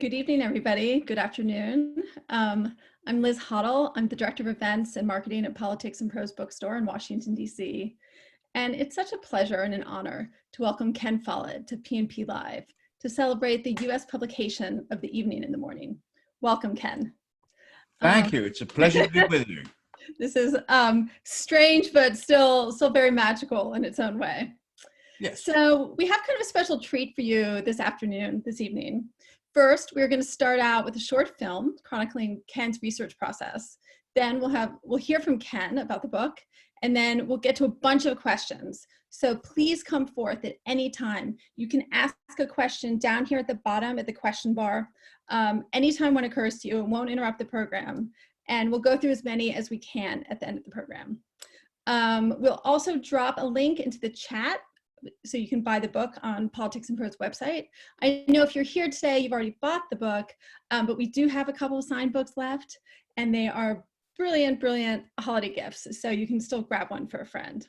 Good evening, everybody. Good afternoon. I'm Liz Hoddle. I'm the Director of Events and Marketing at Politics and Prose Bookstore in Washington, D.C. And it's such a pleasure and an honor to welcome Ken Follett to P&P Live to celebrate the U.S. publication of The Evening in the Morning. Welcome, Ken. Thank you. It's a pleasure to be with you. This is strange, but still very magical in its own way. Yes. So we have kind of a special treat for you this evening. First, we're going to start out with a short film chronicling Ken's research process. Then we'll hear from Ken about the book, and then we'll get to a bunch of questions. So please come forth at any time. You can ask a question down here at the bottom at the question bar. Anytime one occurs to you, it won't interrupt the program. And we'll go through as many as we can at the end of the program. We'll also drop a link into the chat so you can buy the book on Politics and Prose website. I know if you're here today, you've already bought the book, but we do have a couple of signed books left, and they are brilliant holiday gifts, so you can still grab one for a friend.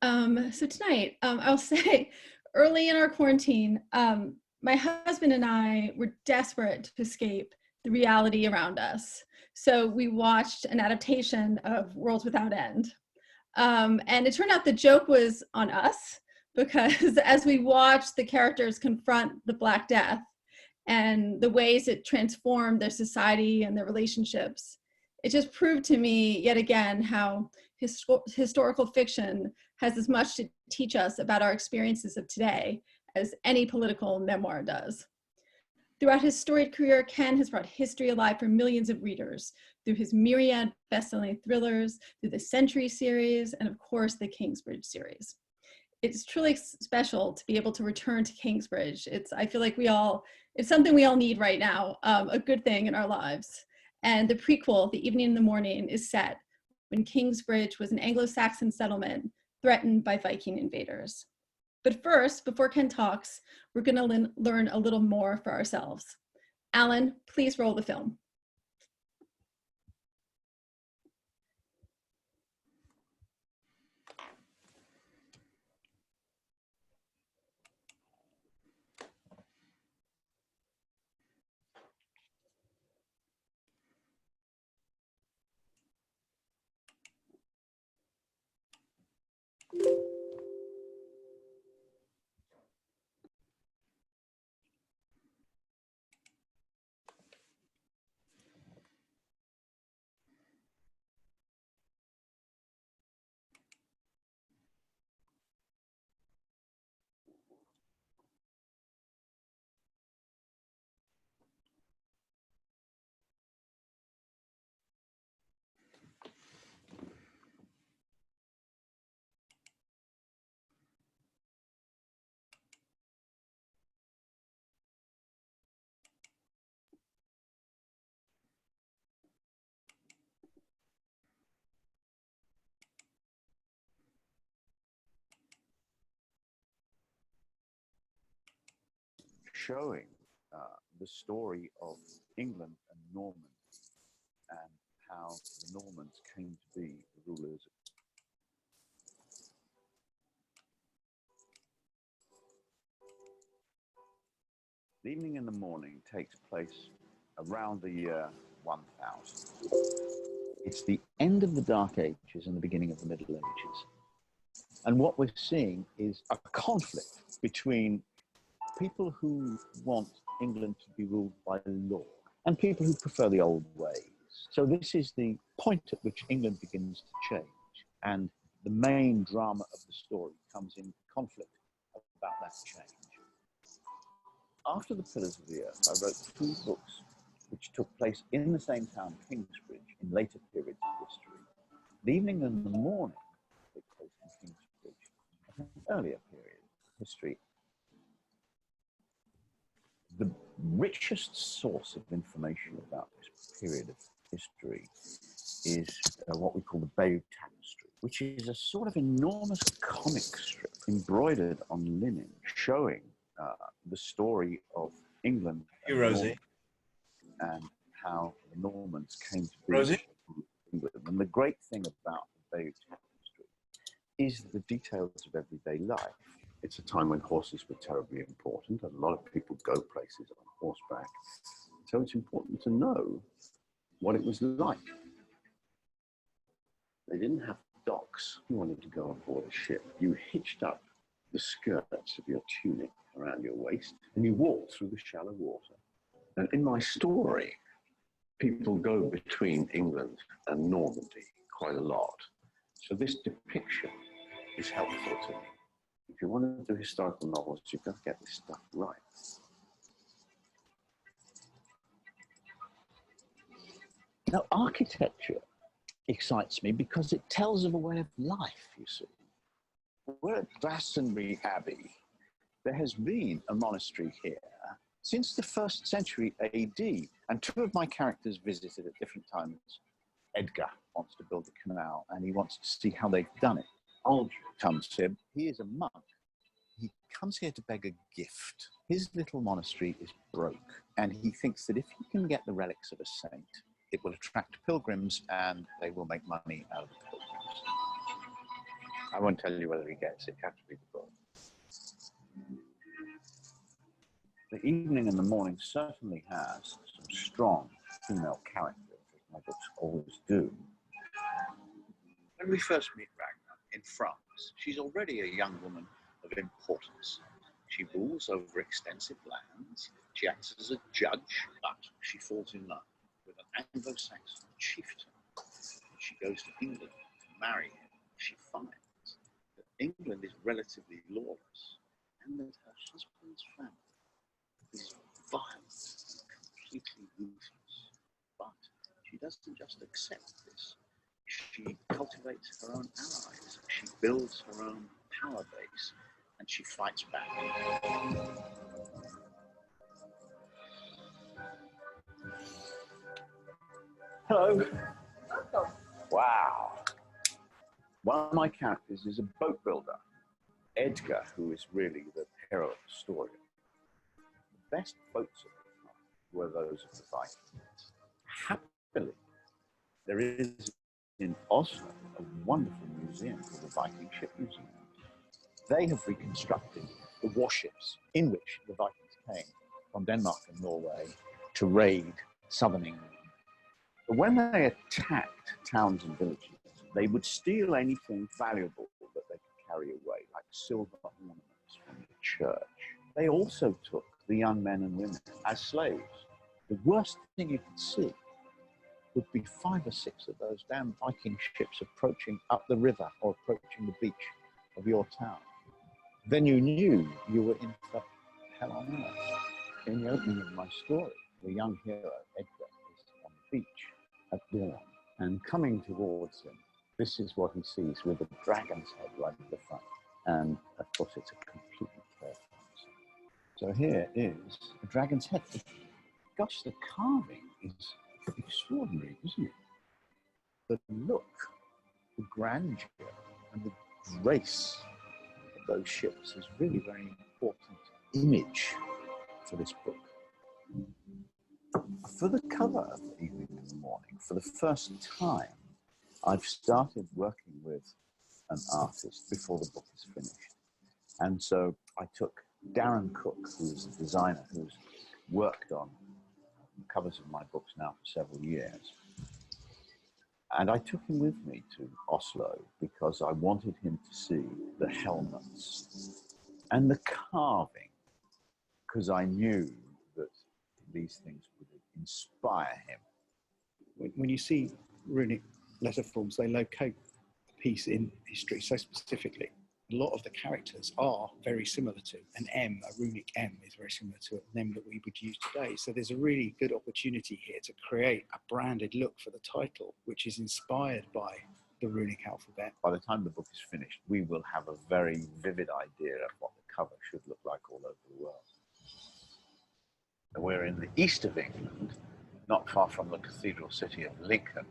So tonight, I'll say, early in our quarantine, my husband and I were desperate to escape the reality around us. So we watched an adaptation of Worlds Without End. And it turned out the joke was on us, because as we watched the characters confront the Black Death and the ways it transformed their society and their relationships, it just proved to me yet again how historical fiction has as much to teach us about our experiences of today as any political memoir does. Throughout his storied career, Ken has brought history alive for millions of readers through his myriad best-selling thrillers, through the Century series, and of course the Kingsbridge series. It's truly special to be able to return to Kingsbridge. I feel like it's something we all need right now, a good thing in our lives. And the prequel, The Evening in the Morning, is set when Kingsbridge was an Anglo-Saxon settlement threatened by Viking invaders. But first, before Ken talks, we're going to learn a little more for ourselves. Alan, please roll the film. Showing the story of England and Normandy and how the Normans came to be the rulers. The Evening in the Morning takes place around the year 1000. It's the end of the Dark Ages and the beginning of the Middle Ages. And what we're seeing is a conflict between people who want England to be ruled by law and people who prefer the old ways. So this is the point at which England begins to change, and the main drama of the story comes in conflict about that change. After The Pillars of the Earth, I wrote 2 books which took place in the same town, Kingsbridge, in later periods of history. The Evening and the Morning took place in Kingsbridge, an earlier period of history. The richest source of information about this period of history is what we call the Bayeux Tapestry, which is a sort of enormous comic strip embroidered on linen showing the story of England and, Rosie. And how the Normans came to be Rosie? England. And the great thing about the Bayeux Tapestry is the details of everyday life. It's a time when horses were terribly important. A lot of people go places on horseback. So it's important to know what it was like. They didn't have docks. You wanted to go aboard a ship. You hitched up the skirts of your tunic around your waist and you walked through the shallow water. And in my story, people go between England and Normandy quite a lot. So this depiction is helpful to me. If you want to do historical novels, you've got to get this stuff right. Now, architecture excites me because it tells of a way of life, you see. We're at Glastonbury Abbey. There has been a monastery here since the 1st century AD, and two of my characters visited at different times. Edgar wants to build a canal, and he wants to see how they've done it. Aldrich comes here. He is a monk. He comes here to beg a gift. His little monastery is broke, and he thinks that if he can get the relics of a saint, it will attract pilgrims, and they will make money out of the pilgrims. I won't tell you whether he gets it. You have to read the book. The evening and the morning certainly has some strong female characters, as my books always do. When we first meet Ragnar in France, she's already a young woman of importance. She rules over extensive lands. She acts as a judge, but she falls in love with an Anglo-Saxon chieftain. She goes to England to marry him. She finds that England is relatively lawless and that her husband's family is violent and completely ruthless. But she doesn't just accept this. She cultivates her own allies. She builds her own power base, and she fights back. Hello. Wow. One of my characters is a boat builder, Edgar, who is really the hero of the story. The best boats of the time were those of the Vikings. Happily, there is in Oslo a wonderful museum called the Viking Ship Museum. They have reconstructed the warships in which the Vikings came from Denmark and Norway to raid southern England. But when they attacked towns and villages, they would steal anything valuable that they could carry away, like silver ornaments from the church. They also took the young men and women as slaves. The worst thing you could see would be 5 or 6 of those damn Viking ships approaching up the river or approaching the beach of your town. Then you knew you were in for hell on earth. In the opening of my story, the young hero, Edgar, is on the beach at dawn, and coming towards him, this is what he sees with a dragon's head right at the front. And of course, it's a completely terrifying sight. So here is a dragon's head. Gosh, the carving is extraordinary, isn't it? The look, the grandeur, and the grace of those ships is really very important image for this book. For the cover of The Evening and the Morning, for the first time, I've started working with an artist before the book is finished. And so I took Darren Cook, who's a designer who's worked on covers of my books now for several years. And I took him with me to Oslo because I wanted him to see the helmets and the carving, because I knew that these things would inspire him. When you see runic letter forms, they locate the piece in history so specifically. A lot of the characters are very similar to an M, a runic M is very similar to an M that we would use today. So there's a really good opportunity here to create a branded look for the title, which is inspired by the runic alphabet. By the time the book is finished, we will have a very vivid idea of what the cover should look like all over the world. We're in the east of England, not far from the cathedral city of Lincoln.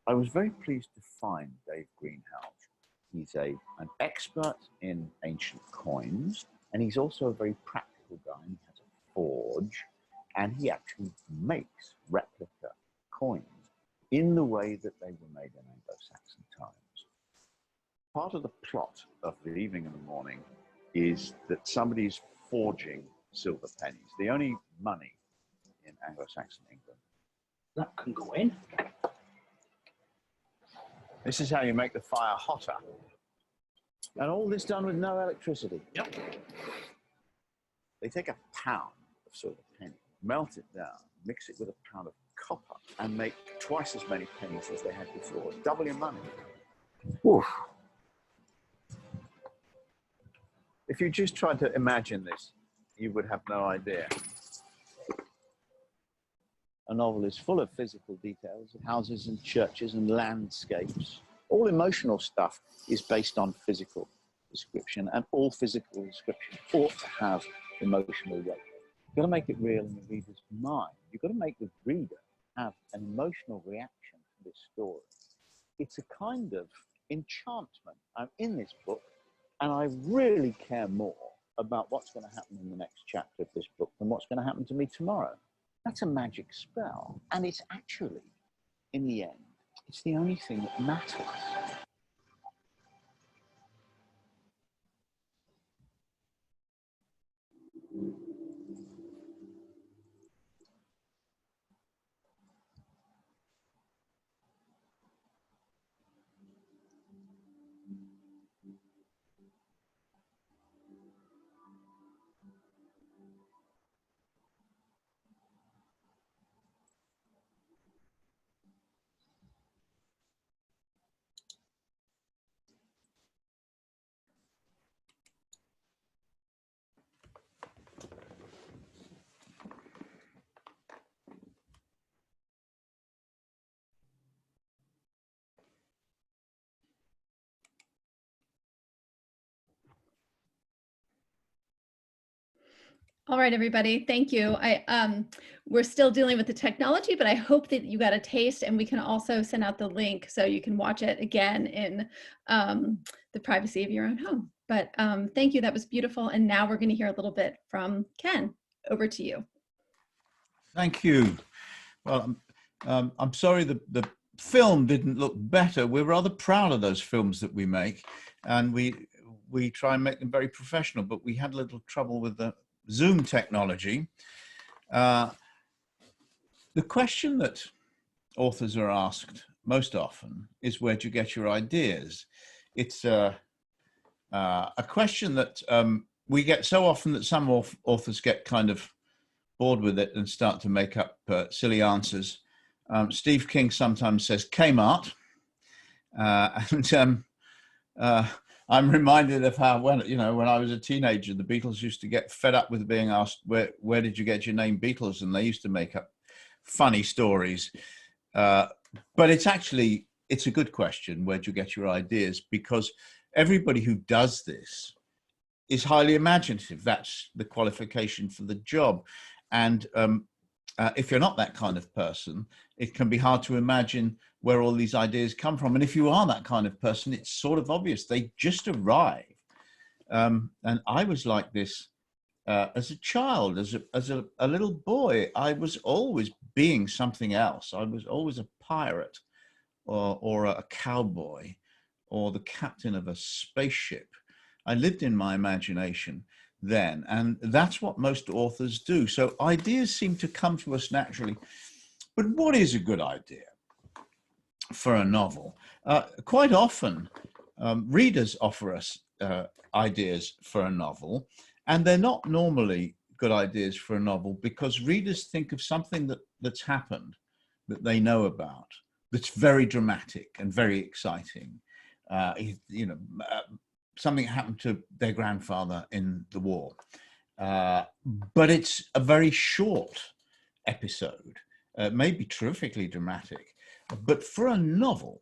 I was very pleased to find Dave Greenhalgh. He's an expert in ancient coins, and he's also a very practical guy. He has a forge, and he actually makes replica coins in the way that they were made in Anglo-Saxon times. Part of the plot of The Evening and the Morning is that somebody's forging silver pennies. The only money in Anglo-Saxon England. That can go in. This is how you make the fire hotter. And all this done with no electricity. Yep. They take a pound of silver penny, melt it down, mix it with a pound of copper, and make twice as many pennies as they had before. Double your money. Oof. If you just tried to imagine this, you would have no idea. A novel is full of physical details, houses and churches and landscapes. All emotional stuff is based on physical description, and all physical description ought to have emotional weight. You've got to make it real in the reader's mind. You've got to make the reader have an emotional reaction to this story. It's a kind of enchantment. I'm in this book, and I really care more about what's going to happen in the next chapter of this book than what's going to happen to me tomorrow. That's a magic spell, and it's actually, in the end, it's the only thing that matters. All right, everybody, thank you. We're still dealing with the technology, but I hope that you got a taste, and we can also send out the link so you can watch it again in the privacy of your own home. But thank you, that was beautiful. And now we're going to hear a little bit from Ken. Over to you. Thank you. Well, I'm sorry the film didn't look better. We're rather proud of those films that we make, and we try and make them very professional, but we had a little trouble with the Zoom technology. The question that authors are asked most often is, where do you get your ideas? It's a question that we get so often that some authors get kind of bored with it and start to make up silly answers. Steve King sometimes says Kmart, and I'm reminded of how when I was a teenager, the Beatles used to get fed up with being asked, where did you get your name Beatles? And they used to make up funny stories. But it's a good question, where do you get your ideas? Because everybody who does this is highly imaginative. That's the qualification for the job. And if you're not that kind of person, it can be hard to imagine where all these ideas come from. And if you are that kind of person, it's sort of obvious. They just arrive. And I was like this as a child, as a little boy. I was always being something else. I was always a pirate or a cowboy or the captain of a spaceship. I lived in my imagination then, and that's what most authors do. So ideas seem to come to us naturally. But what is a good idea for a novel? Quite often, readers offer us ideas for a novel, and they're not normally good ideas for a novel because readers think of something that's happened that they know about, that's very dramatic and very exciting. Something happened to their grandfather in the war, but it's a very short episode, maybe terrifically dramatic. But for a novel,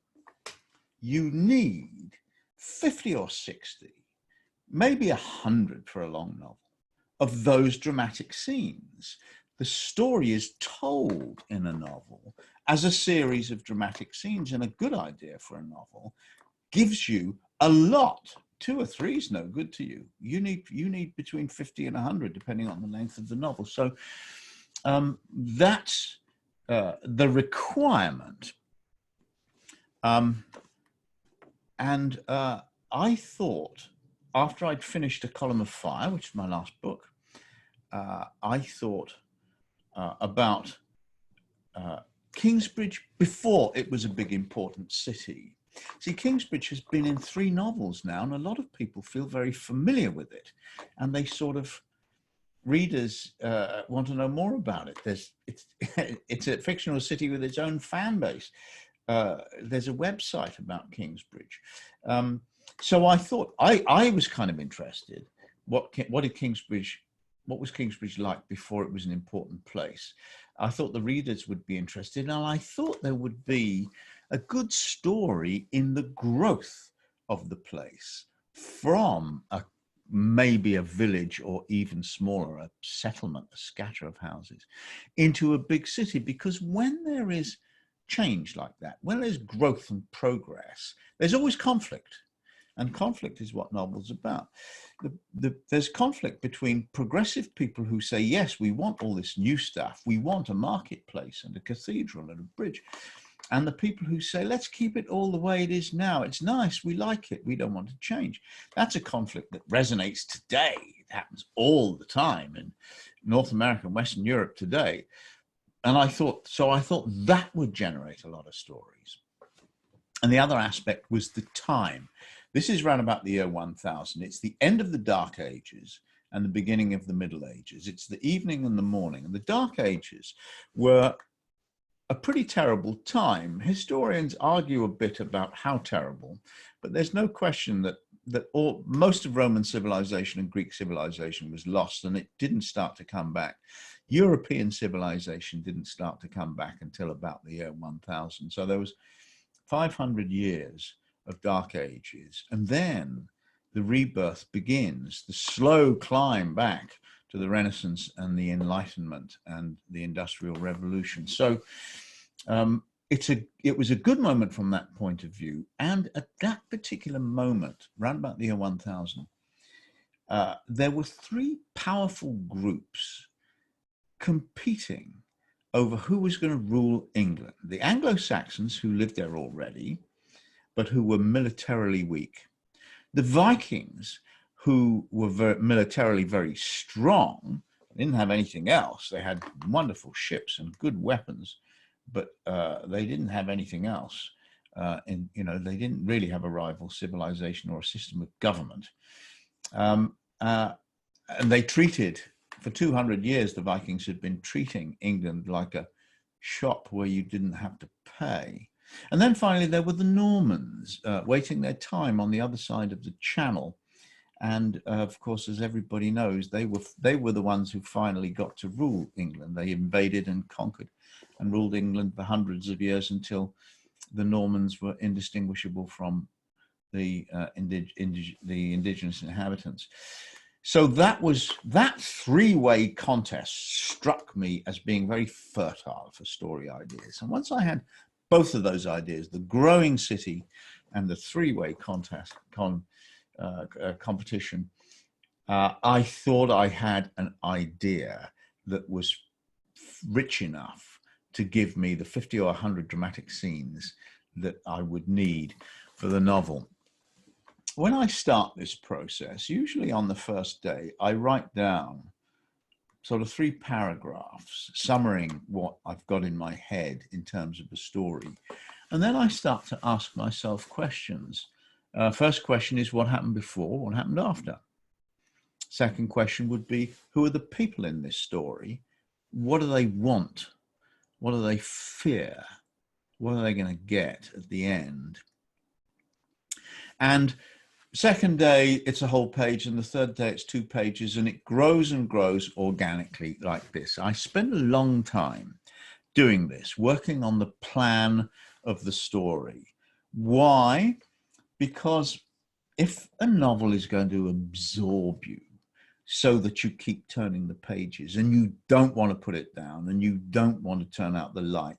you need 50 or 60, maybe 100 for a long novel, of those dramatic scenes. The story is told in a novel as a series of dramatic scenes, and a good idea for a novel gives you a lot. 2 or 3 is no good to you. You need between 50 and 100, depending on the length of the novel. So that's the requirement. And I thought after I'd finished A Column of Fire, which is my last book, I thought about Kingsbridge before it was a big, important city. See, Kingsbridge has been in 3 novels now, and a lot of people feel very familiar with it. And they sort of, readers want to know more about it. It's a fictional city with its own fan base. There's a website about Kingsbridge. So I thought, I was kind of interested. What was Kingsbridge like before it was an important place? I thought the readers would be interested, and I thought there would be a good story in the growth of the place from maybe a village or even smaller, a settlement, a scatter of houses, into a big city. Because when there is change like that, when there's growth and progress, there's always conflict. And conflict is what novels are about. There's conflict between progressive people who say, yes, we want all this new stuff. We want a marketplace and a cathedral and a bridge. And the people who say, let's keep it all the way it is now. It's nice. We like it. We don't want to change. That's a conflict that resonates today. It happens all the time in North America and Western Europe today. And I thought that would generate a lot of stories. And the other aspect was the time. This is around about the year 1000. It's the end of the Dark Ages and the beginning of the Middle Ages. It's the evening and the morning. And the Dark Ages were a pretty terrible time. Historians argue a bit about how terrible, but there's no question that most of Roman civilization and Greek civilization was lost, and it didn't start to come back. European civilization didn't start to come back until about the year 1000. So there was 500 years of Dark Ages, and then the rebirth begins, the slow climb back to the Renaissance and the Enlightenment and the Industrial Revolution. So it was a good moment from that point of view. And at that particular moment, around about the year 1000, there were 3 powerful groups competing over who was going to rule England. The Anglo-Saxons, who lived there already, but who were militarily weak. The Vikings, who were militarily very strong, didn't have anything else. They had wonderful ships and good weapons, but they didn't have anything else. They didn't really have a rival civilization or a system of government. And they treated, for 200 years, the Vikings had been treating England like a shop where you didn't have to pay. And then finally, there were the Normans waiting their time on the other side of the Channel. And of course, as everybody knows, they were the ones who finally got to rule England. They invaded and conquered and ruled England for hundreds of years until the Normans were indistinguishable from the indigenous inhabitants. So that 3-way contest struck me as being very fertile for story ideas. And once I had both of those ideas, the growing city and the 3-way competition, I thought I had an idea that was rich enough to give me the 50 or 100 dramatic scenes that I would need for the novel. When I start this process, usually on the first day, I write down sort of 3 paragraphs summarizing what I've got in my head in terms of the story. And then I start to ask myself questions. First question is, what happened before? What happened after? Second question would be, who are the people in this story? What do they want? What do they fear? What are they going to get at the end? And second day, it's a whole page, and the third day, it's 2 pages, and it grows and grows organically like this. I spend a long time doing this, working on the plan of the story. Why? Because if a novel is going to absorb you so that you keep turning the pages and you don't want to put it down and you don't want to turn out the light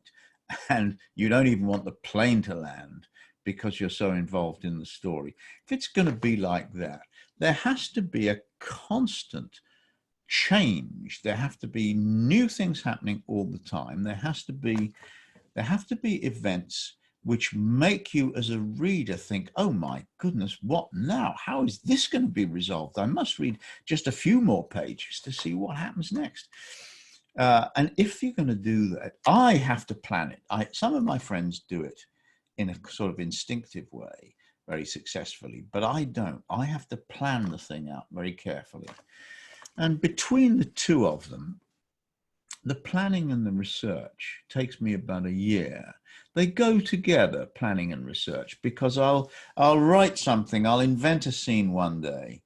and you don't even want the plane to land because you're so involved in the story, if it's going to be like that, there has to be a constant change. There have to be new things happening all the time. There have to be events which make you as a reader think, oh my goodness, what now? How is this going to be resolved? I must read just a few more pages to see what happens next. And if you're going to do that, I have to plan it. Some of my friends do it in a sort of instinctive way, very successfully, but I don't. I have to plan the thing out very carefully. And between the two of them, the planning and the research takes me about a year. They go together, planning and research, because I'll write something, I'll invent a scene one day,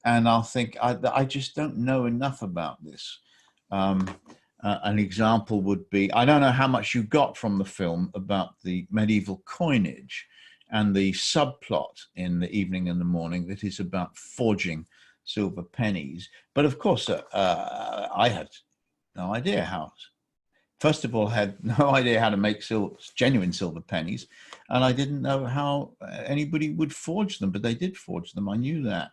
and I'll think, I just don't know enough about this. An example would be, I don't know how much you got from the film about the medieval coinage and the subplot in The Evening and the Morning that is about forging silver pennies. But of course, I had no idea how. First of all, had no idea how to make genuine silver pennies, and I didn't know how anybody would forge them, but they did forge them. I knew that.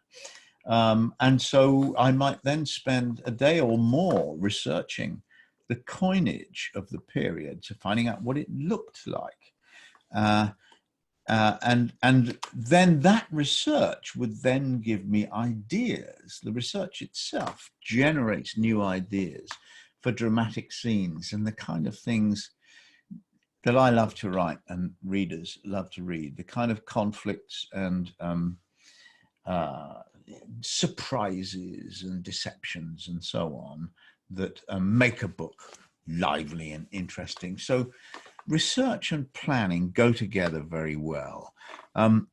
And so I might then spend a day or more researching the coinage of the period, to finding out what it looked like. And then that research would then give me ideas. The research itself generates new ideas for dramatic scenes and the kind of things that I love to write and readers love to read, the kind of conflicts and surprises and deceptions and so on that make a book lively and interesting. So research and planning go together very well. There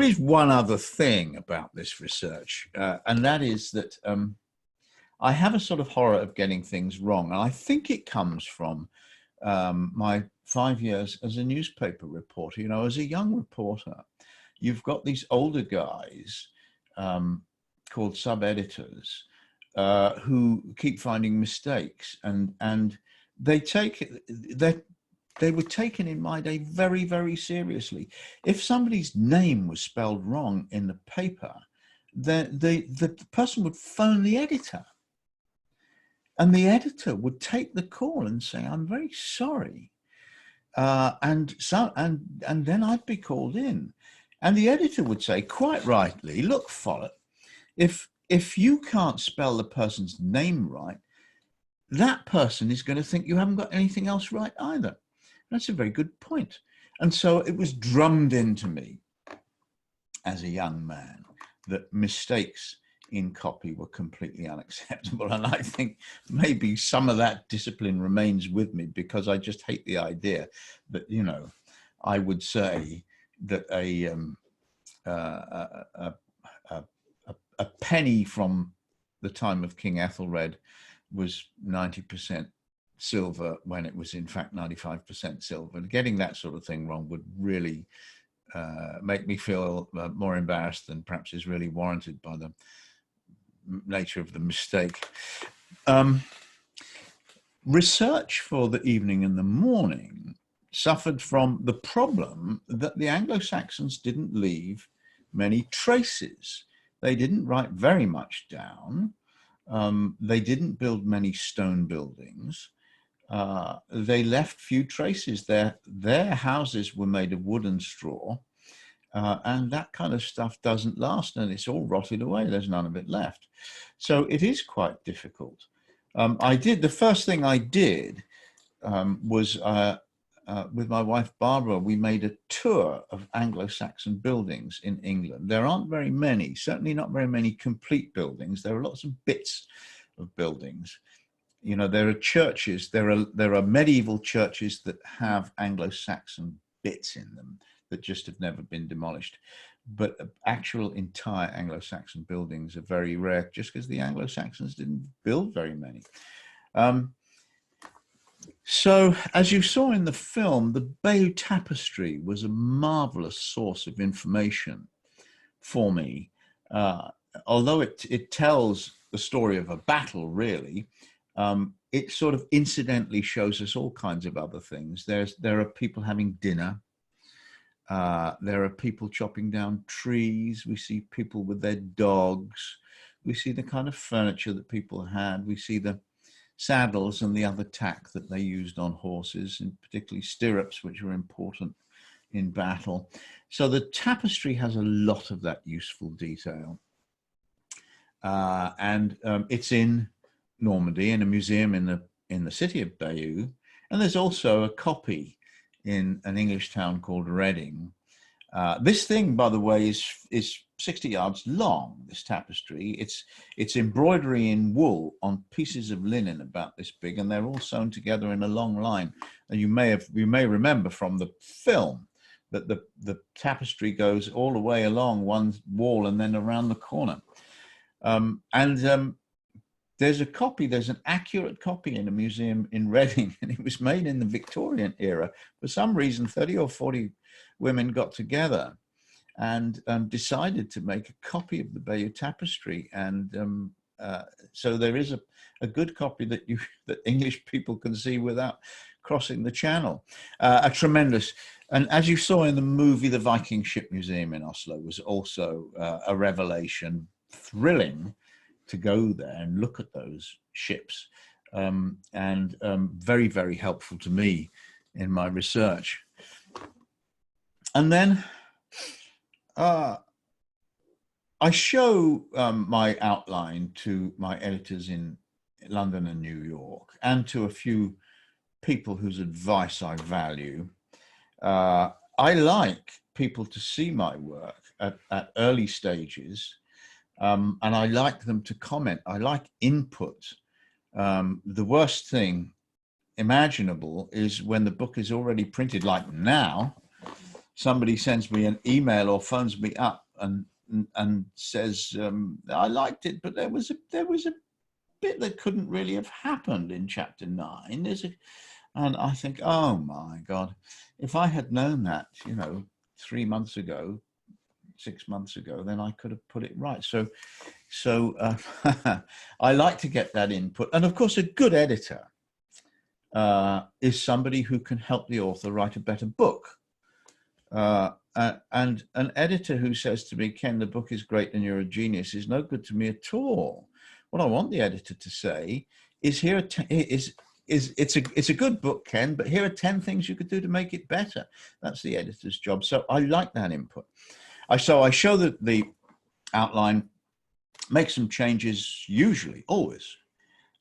is one other thing about this research, and that is that I have a sort of horror of getting things wrong. And I think it comes from my 5 years as a newspaper reporter. You know, as a young reporter, you've got these older guys called sub-editors who keep finding mistakes, and they were taken in my day very, very seriously. If somebody's name was spelled wrong in the paper, the person would phone the editor, and the editor would take the call and say, "I'm very sorry," and then I'd be called in, and the editor would say, quite rightly, "Look, Follett, if you can't spell the person's name right, that person is going to think you haven't got anything else right either." That's a very good point. And so it was drummed into me as a young man that mistakes in copy were completely unacceptable. And I think maybe some of that discipline remains with me, because I just hate the idea that, you know, I would say that a penny from the time of King Ethelred was 90% silver when it was in fact 95% silver. And getting that sort of thing wrong would really make me feel more embarrassed than perhaps is really warranted by the nature of the mistake. Research for The Evening and the Morning suffered from the problem that the Anglo-Saxons didn't leave many traces. They didn't write very much down. They didn't build many stone buildings. They left few traces. Their houses were made of wood and straw, and that kind of stuff doesn't last, and it's all rotted away. There's none of it left. So it is quite difficult. The first thing I did was with my wife Barbara, we made a tour of Anglo-Saxon buildings in England. There aren't very many, certainly not very many complete buildings. There are lots of bits of buildings. You know, there are churches, there are medieval churches that have Anglo-Saxon bits in them that just have never been demolished. But actual entire Anglo-Saxon buildings are very rare, just because the Anglo-Saxons didn't build very many. So, as you saw in the film, the Bayeux Tapestry was a marvelous source of information for me. Although it tells the story of a battle, really, it sort of incidentally shows us all kinds of other things. There are people having dinner. There are people chopping down trees. We see people with their dogs. We see the kind of furniture that people had. We see the saddles and the other tack that they used on horses, and particularly stirrups, which were important in battle. So the tapestry has a lot of that useful detail. It's in Normandy in a museum in the city of Bayeux. And there's also a copy in an English town called Reading. This thing, by the way, is 60 yards long, this tapestry. It's embroidery in wool on pieces of linen about this big, and they're all sewn together in a long line. And you may remember from the film that the tapestry goes all the way along one wall and then around the corner. There's an accurate copy in a museum in Reading, and it was made in the Victorian era. For some reason, 30 or 40 women got together and decided to make a copy of the Bayeux tapestry. And so there is a good copy that English people can see without crossing the channel. A tremendous, and as you saw in the movie, the Viking Ship Museum in Oslo was also a revelation. Thrilling to go there and look at those ships, and very, very helpful to me in my research. And then I show my outline to my editors in London and New York, and to a few people whose advice I value. I like people to see my work at early stages. And I like them to comment. I like input. The worst thing imaginable is when the book is already printed, like now, somebody sends me an email or phones me up and says, I liked it, but there was a bit that couldn't really have happened in chapter 9. And I think, oh my God, if I had known that, 3 months ago, 6 months ago, then I could have put it right. So I like to get that input. And of course, a good editor is somebody who can help the author write a better book. And an editor who says to me, Ken, the book is great and you're a genius, is no good to me at all. What I want the editor to say is, it's a good book, Ken, but here are 10 things you could do to make it better. That's the editor's job. So I like that input. So I show the outline, make some changes, usually, always,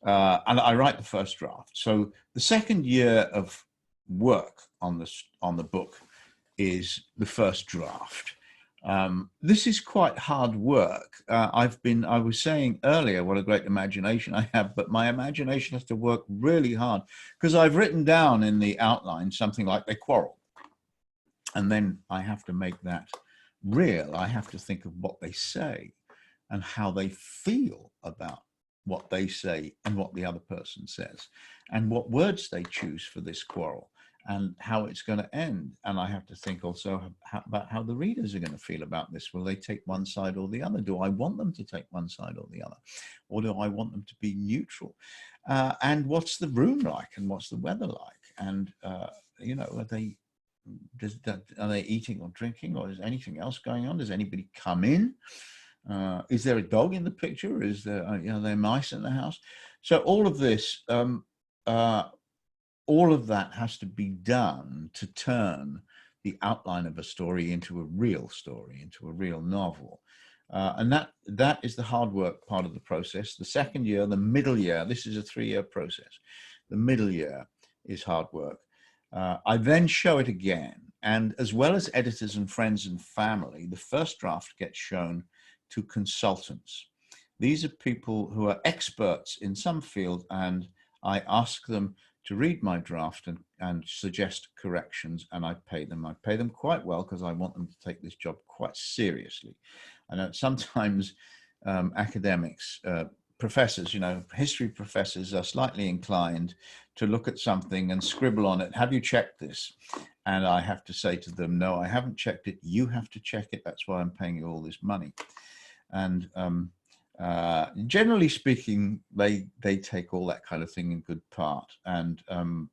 and I write the first draft. So the second year of work on the book is the first draft. This is quite hard work. I was saying earlier what a great imagination I have, but my imagination has to work really hard, because I've written down in the outline something like they quarrel, and then I have to make that real. I have to think of what they say and how they feel about what they say and what the other person says, and what words they choose for this quarrel and how it's going to end. And I have to think also about how the readers are going to feel about this. Will they take one side or the other? Do I want them to take one side or the other? Or do I want them to be neutral? And what's the room like, and what's the weather like? And, are they eating or drinking, or is anything else going on? Does anybody come in? Is there a dog in the picture? Is there, are there mice in the house? So all of this, all of that has to be done to turn the outline of a story into a real story, into a real novel. And that is the hard work part of the process. The second year, the middle year, this is a 3-year process. The middle year is hard work. I then show it again. And as well as editors and friends and family, the first draft gets shown to consultants. These are people who are experts in some field, and I ask them to read my draft and suggest corrections, and I pay them. I pay them quite well, because I want them to take this job quite seriously. I know sometimes academics, professors, history professors are slightly inclined to look at something and scribble on it. Have you checked this? And I have to say to them, no, I haven't checked it. You have to check it. That's why I'm paying you all this money. And generally speaking, they take all that kind of thing in good part. And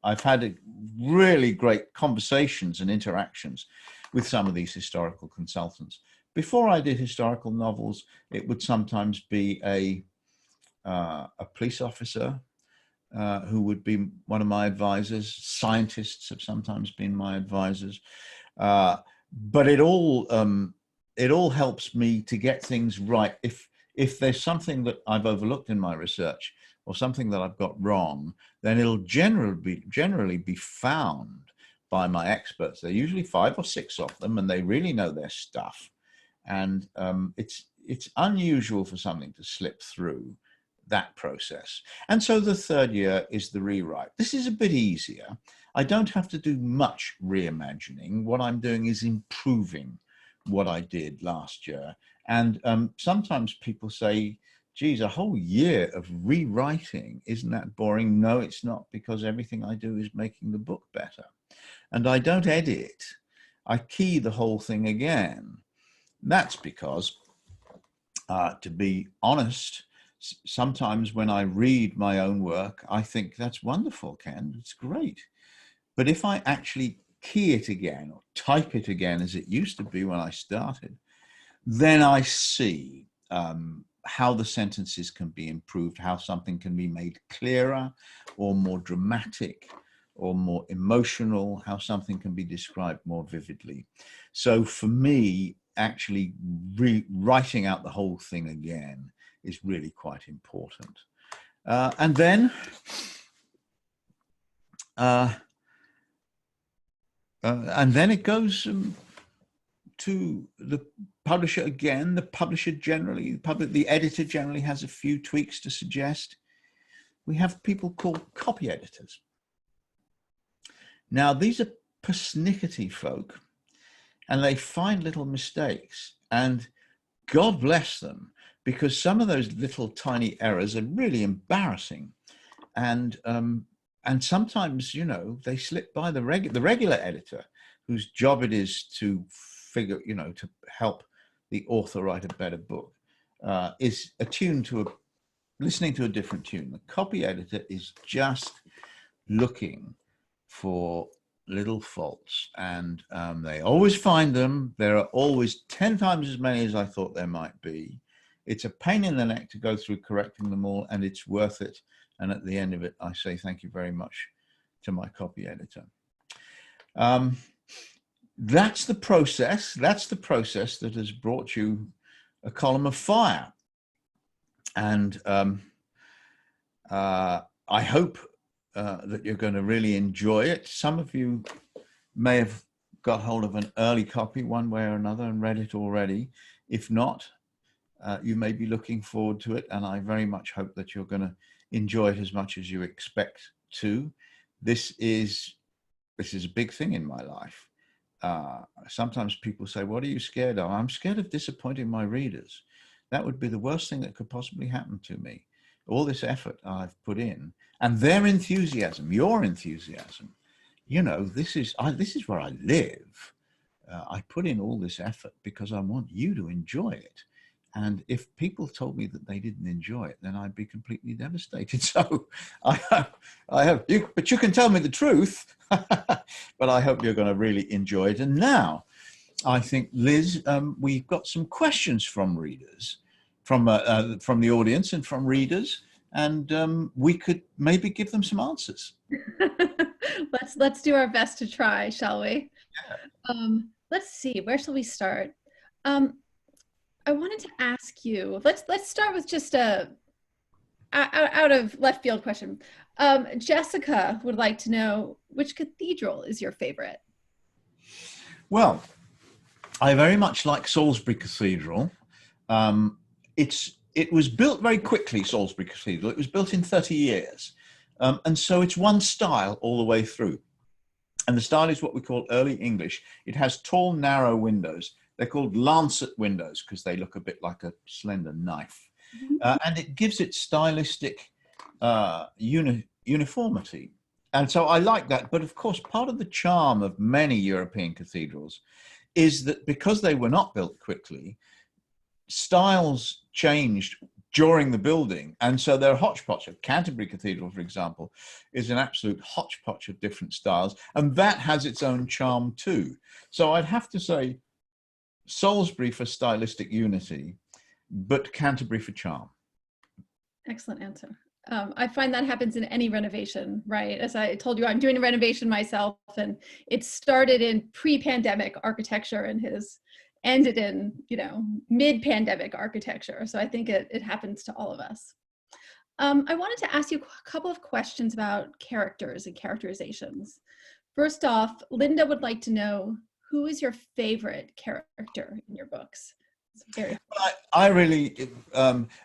I've had really great conversations and interactions with some of these historical consultants. Before I did historical novels, it would sometimes be a police officer, who would be one of my advisors. Scientists have sometimes been my advisors. But it all helps me to get things right. If there's something that I've overlooked in my research or something that I've got wrong, then it'll generally be found by my experts. There are usually 5 or 6 of them, and they really know their stuff. And it's unusual for something to slip through that process. And so the third year is the rewrite. This is a bit easier. I don't have to do much reimagining. What I'm doing is improving what I did last year. And sometimes people say, geez, a whole year of rewriting, isn't that boring? No, it's not, because everything I do is making the book better. And I don't edit. I key the whole thing again. That's because, to be honest, sometimes when I read my own work, I think that's wonderful, Ken, it's great. But if I actually key it again or type it again as it used to be when I started, then I see how the sentences can be improved, how something can be made clearer or more dramatic or more emotional, how something can be described more vividly. So for me, actually writing out the whole thing again is really quite important. And then it goes to the publisher again. The publisher generally, the editor generally has a few tweaks to suggest. We have people called copy editors. Now, these are persnickety folk, and they find little mistakes, and God bless them, because some of those little tiny errors are really embarrassing. And sometimes, you know, they slip by the regular editor, whose job it is to figure, you know, to help the author write a better book, is attuned to listening to a different tune. The copy editor is just looking for little faults, and they always find them. There are always 10 times as many as I thought there might be. It's a pain in the neck to go through correcting them all, and it's worth it. And at the end of it, I say thank you very much to my copy editor. That's the process. That's the process that has brought you A Column of Fire. And I hope that you're going to really enjoy it. Some of you may have got hold of an early copy one way or another and read it already. If not, you may be looking forward to it, and I very much hope that you're going to enjoy it as much as you expect to. This is a big thing in my life. Sometimes people say, what are you scared of? I'm scared of disappointing my readers. That would be the worst thing that could possibly happen to me. All this effort I've put in, and their enthusiasm, your enthusiasm, you know, this is where I live. I put in all this effort because I want you to enjoy it. And if people told me that they didn't enjoy it, then I'd be completely devastated. So I hope you, but you can tell me the truth, but I hope you're going to really enjoy it. And now I think, Liz, we've got some questions from readers, from the audience and from readers, and we could maybe give them some answers. Let's do our best to try, shall we? Yeah. Let's see, where shall we start? I wanted to ask you, let's start with just a out of left field question. Jessica would like to know, which cathedral is your favorite? Well, I very much like Salisbury Cathedral. It was built very quickly, Salisbury Cathedral. It was built in 30 years. And so it's one style all the way through. And the style is what we call early English. It has tall, narrow windows. They're called lancet windows because they look a bit like a slender knife. And it gives it stylistic uniformity. And so I like that. But of course, part of the charm of many European cathedrals is that because they were not built quickly, styles changed during the building. And so they're hodgepodge. Canterbury Cathedral, for example, is an absolute hodgepodge of different styles. And that has its own charm too. So I'd have to say Salisbury for stylistic unity, but Canterbury for charm. Excellent answer. I find that happens in any renovation, right? As I told you, I'm doing a renovation myself, and it started in pre-pandemic architecture and has ended in, mid-pandemic architecture. So I think it happens to all of us. I wanted to ask you a couple of questions about characters and characterizations. First off, Linda would like to know, who is your favorite character in your books? I really,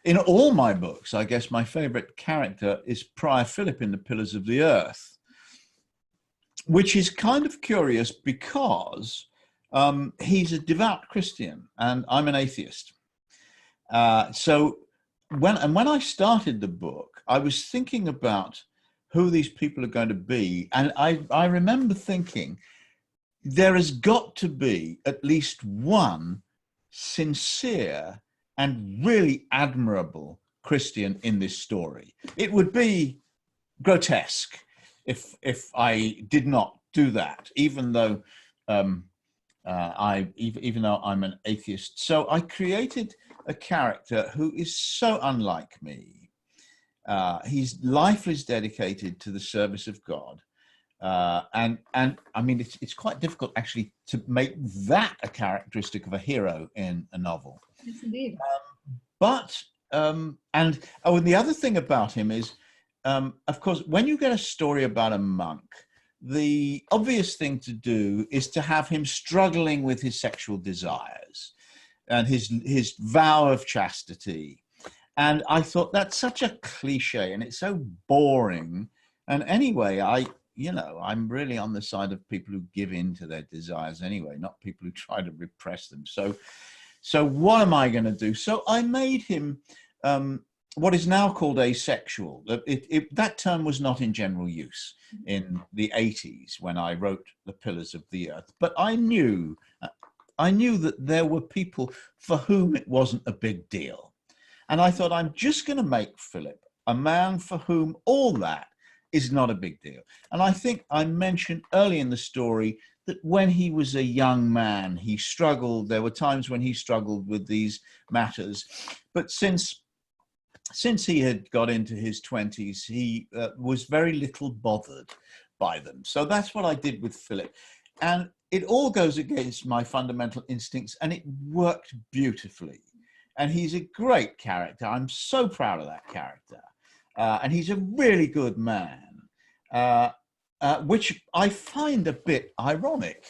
in all my books, I guess my favorite character is Prior Philip in The Pillars of the Earth, which is kind of curious because he's a devout Christian and I'm an atheist. So when I started the book, I was thinking about who these people are going to be. And I remember thinking, there has got to be at least one sincere and really admirable Christian in this story. It would be grotesque if I did not do that, even though even though I'm an atheist. So I created a character who is so unlike me. His life is dedicated to the service of God. And I mean, it's quite difficult actually to make that a characteristic of a hero in a novel. Yes, indeed. And the other thing about him is, of course, when you get a story about a monk, the obvious thing to do is to have him struggling with his sexual desires and his vow of chastity. And I thought that's such a cliche and it's so boring. And anyway, I'm really on the side of people who give in to their desires anyway, not people who try to repress them. So what am I going to do? So I made him what is now called asexual. That term was not in general use in the 80s when I wrote The Pillars of the Earth. But I knew that there were people for whom it wasn't a big deal. And I thought, I'm just going to make Philip a man for whom all that is not a big deal. And I think I mentioned early in the story that when he was a young man, he struggled. There were times when he struggled with these matters. But since he had got into his 20s, he was very little bothered by them. So that's what I did with Philip. And it all goes against my fundamental instincts, and it worked beautifully. And he's a great character. I'm so proud of that character. And he's a really good man, which I find a bit ironic.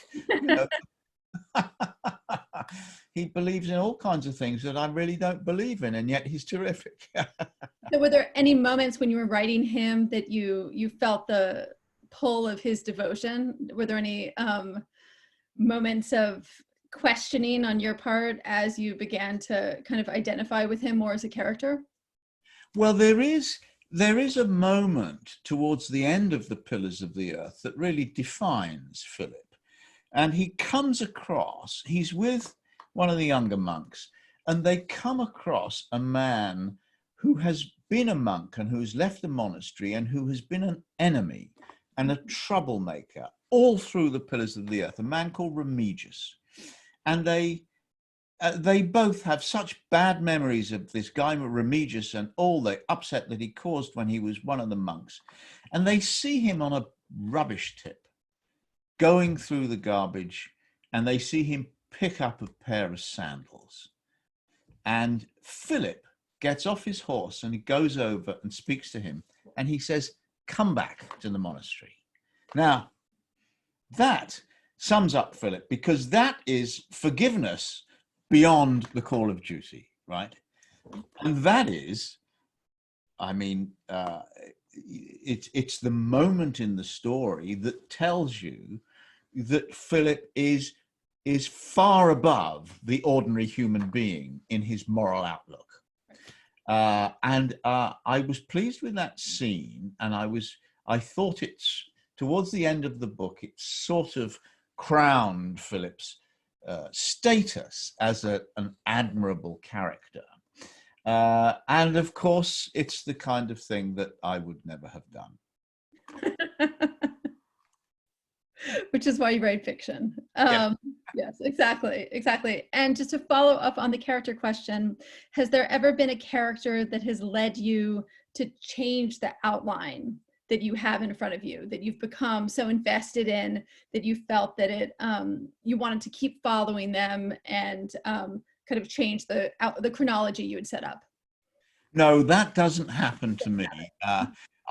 He believes in all kinds of things that I really don't believe in, and yet he's terrific. So were there any moments when you were writing him that you felt the pull of his devotion? Were there any moments of questioning on your part as you began to kind of identify with him more as a character? Well, there is a moment towards the end of The Pillars of the Earth that really defines Philip. And he comes across, he's with one of the younger monks, and they come across a man who has been a monk and who's left the monastery and who has been an enemy and a troublemaker all through The Pillars of the Earth, a man called Remigius. And they both have such bad memories of this guy Remigius and all the upset that he caused when he was one of the monks. And they see him on a rubbish tip going through the garbage, and they see him pick up a pair of sandals. And Philip gets off his horse and he goes over and speaks to him. And he says, "Come back to the monastery." Now, that sums up Philip, because that is forgiveness beyond the call of duty, right? And that is, I mean, it's the moment in the story that tells you that Philip is far above the ordinary human being in his moral outlook. And I was pleased with that scene, and I thought it's towards the end of the book, it sort of crowned Philip's status as an admirable character. And of course, it's the kind of thing that I would never have done. Which is why you write fiction. Yeah. Yes, exactly, exactly. And just to follow up on the character question, has there ever been a character that has led you to change the outline that you have in front of you, that you've become so invested in that you felt that it you wanted to keep following them and kind of change the chronology you had set up? No, that doesn't happen to me.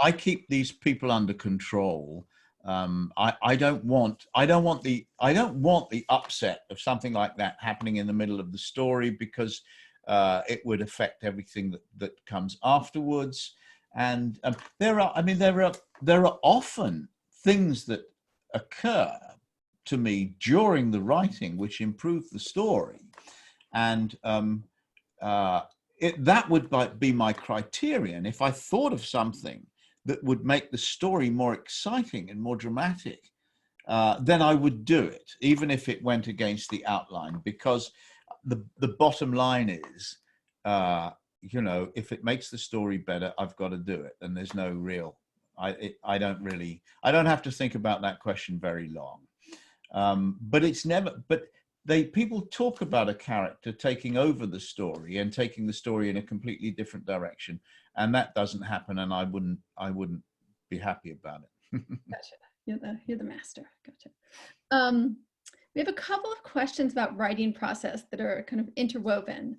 I keep these people under control. I don't want the upset of something like that happening in the middle of the story, because it would affect everything that comes afterwards. And there are often things that occur to me during the writing which improve the story, and that would be my criterion. If I thought of something that would make the story more exciting and more dramatic, then I would do it, even if it went against the outline, because the bottom line is, if it makes the story better, I've got to do it. And there's no real, I don't have to think about that question very long. But it's never, but people talk about a character taking over the story and taking the story in a completely different direction, and that doesn't happen, and I wouldn't be happy about it. Gotcha. You're the master. Gotcha. We have a couple of questions about writing process that are kind of interwoven.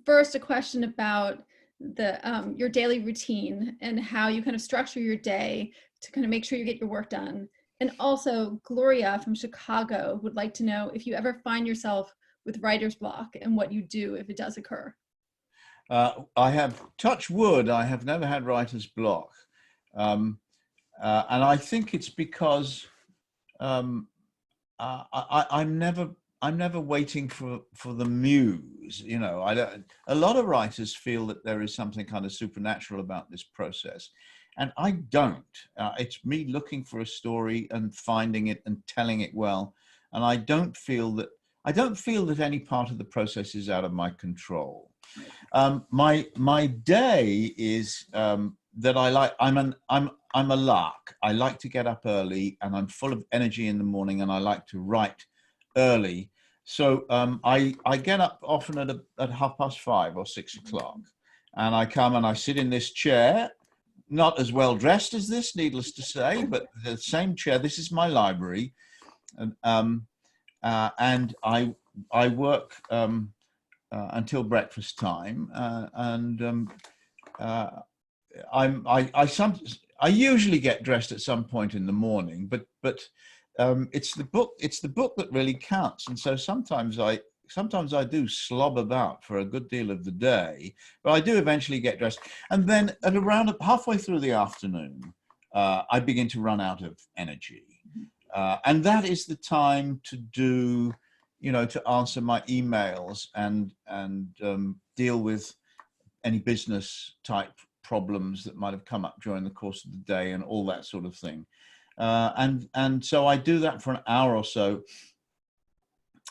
First, a question about your daily routine and how you kind of structure your day to kind of make sure you get your work done. And also, Gloria from Chicago would like to know if you ever find yourself with writer's block and what you do if it does occur. I have, touch wood, I have never had writer's block. And I think it's because I'm never waiting for the muse. A lot of writers feel that there is something kind of supernatural about this process. And I don't. It's me looking for a story and finding it and telling it well. And I don't feel that any part of the process is out of my control. My day is that I like. I'm a lark. I like to get up early, and I'm full of energy in the morning, and I like to write early. So I get up often at 5:30 or 6 o'clock, and I come and I sit in this chair. Not as well dressed as this, needless to say, but the same chair. This is my library, and I work until breakfast time, and I usually get dressed at some point in the morning, but it's the book that really counts, and so sometimes I do slob about for a good deal of the day, but I do eventually get dressed. And then at around halfway through the afternoon, I begin to run out of energy. And that is the time to to answer my emails and deal with any business type problems that might have come up during the course of the day and all that sort of thing. And so I do that for an hour or so.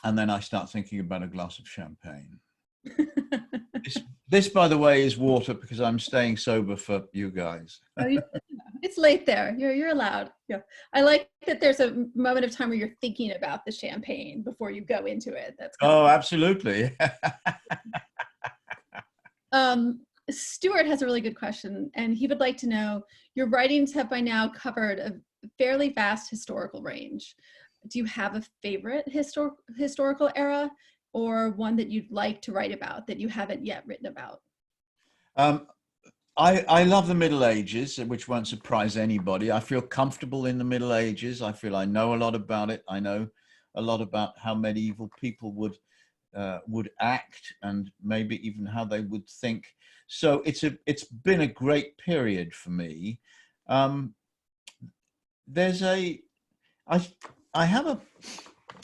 And then I start thinking about a glass of champagne. This, by the way, is water because I'm staying sober for you guys. It's late there. You're allowed. Yeah. I like that there's a moment of time where you're thinking about the champagne before you go into it. That's absolutely. Stuart has a really good question, and he would like to know, your writings have by now covered a fairly vast historical range. Do you have a favorite historical era, or one that you'd like to write about that you haven't yet written about? I love the Middle Ages, which won't surprise anybody. I feel comfortable in the Middle Ages. I feel I know a lot about it. I know a lot about how medieval people would act, and maybe even how they would think. So it's been a great period for me. I have a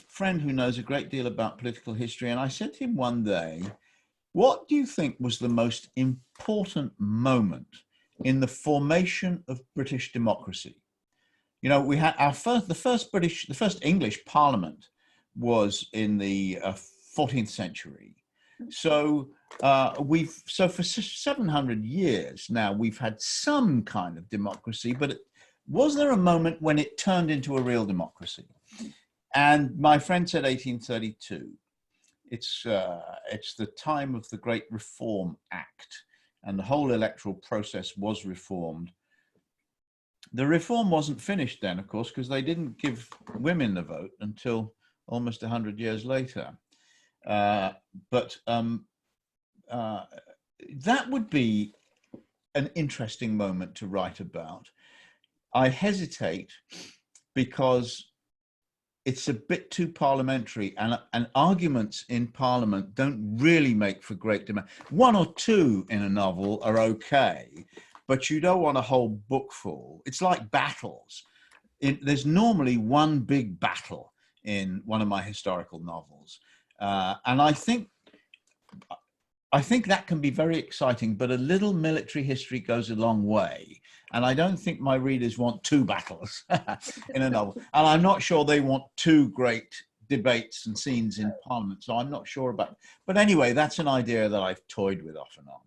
friend who knows a great deal about political history, and I said to him one day, what do you think was the most important moment in the formation of British democracy? We had the first English Parliament was in the 14th century. So for 700 years now, we've had some kind of democracy, but was there a moment when it turned into a real democracy? And my friend said 1832. It's the time of the Great Reform Act, and the whole electoral process was reformed. The reform wasn't finished then, of course, because they didn't give women the vote until almost 100 years later. But that would be an interesting moment to write about. I hesitate because it's a bit too parliamentary, and arguments in Parliament don't really make for great demand. One or two in a novel are okay, but you don't want a whole book full. It's like battles. There's normally one big battle in one of my historical novels. And I think that can be very exciting, but a little military history goes a long way. And I don't think my readers want two battles in a novel. And I'm not sure they want two great debates and scenes in Parliament. So I'm not sure about it. But anyway, that's an idea that I've toyed with off and on.